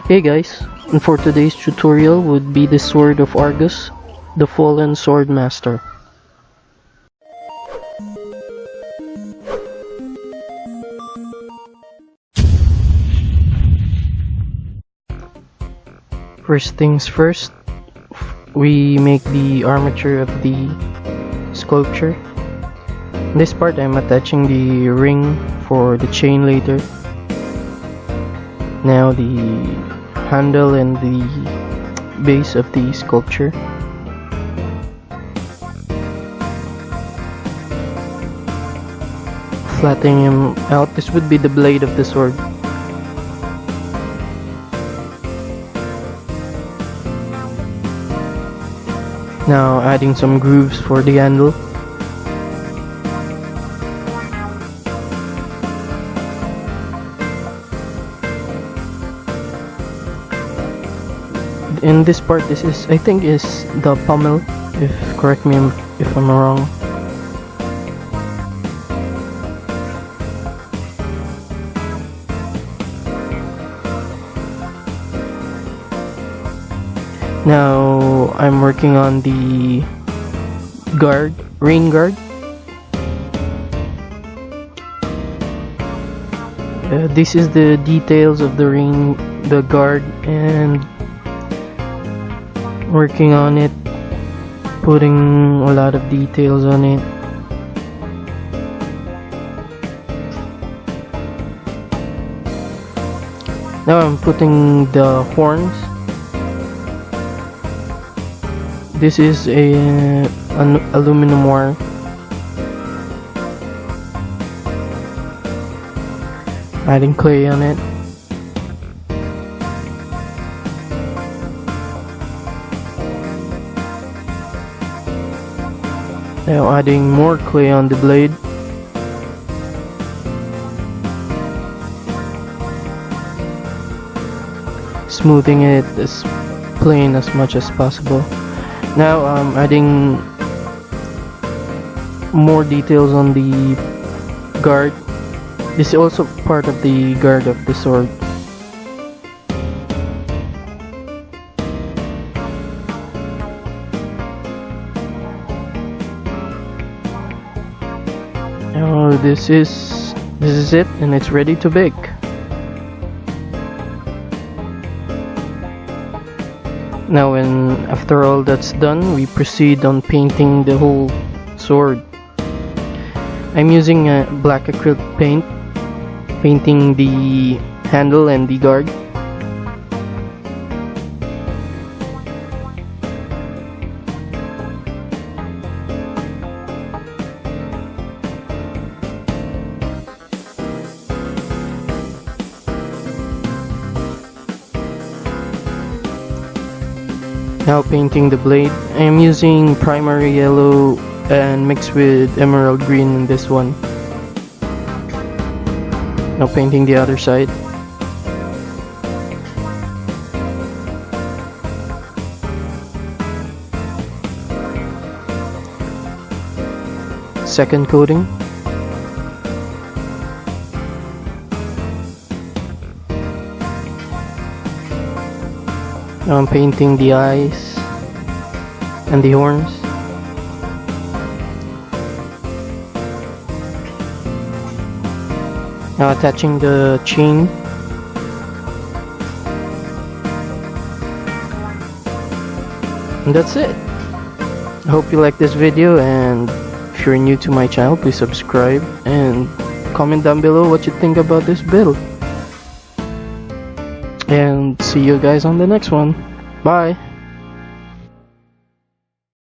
Hey guys, and for today's tutorial would be the Sword of Argus, the Fallen Sword Master. First things first, we make the armature of the sculpture. In this part I'm attaching the ring for the chain later. Now the handle and the base of the sculpture. Flattening him out, this would be the blade of the sword. Now adding some grooves for the handle. In this part, this is, I think, is the pommel. Correct me if I'm wrong. Now I'm working on the guard, rain guard. This is the details of the guard, and working on it, putting a lot of details on it. Now I'm putting the horns. This is an aluminum wire. Adding clay on it. Now adding more clay on the blade. Smoothing it as plain as much as possible. Now I'm adding more details on the guard. This is also part of the guard of the sword. Now this is it, and it's ready to bake. Now after all that's done, we proceed on painting the whole sword. I'm using a black acrylic paint, painting the handle and the guard. Now painting the blade. I am using primary yellow and mixed with emerald green in this one. Now painting the other side. Second coating. Now I'm painting the eyes and the horns. Now attaching the chain. And that's it. I hope you like this video, and if you're new to my channel, please subscribe and comment down below what you think about this build. And see you guys on the next one. Bye.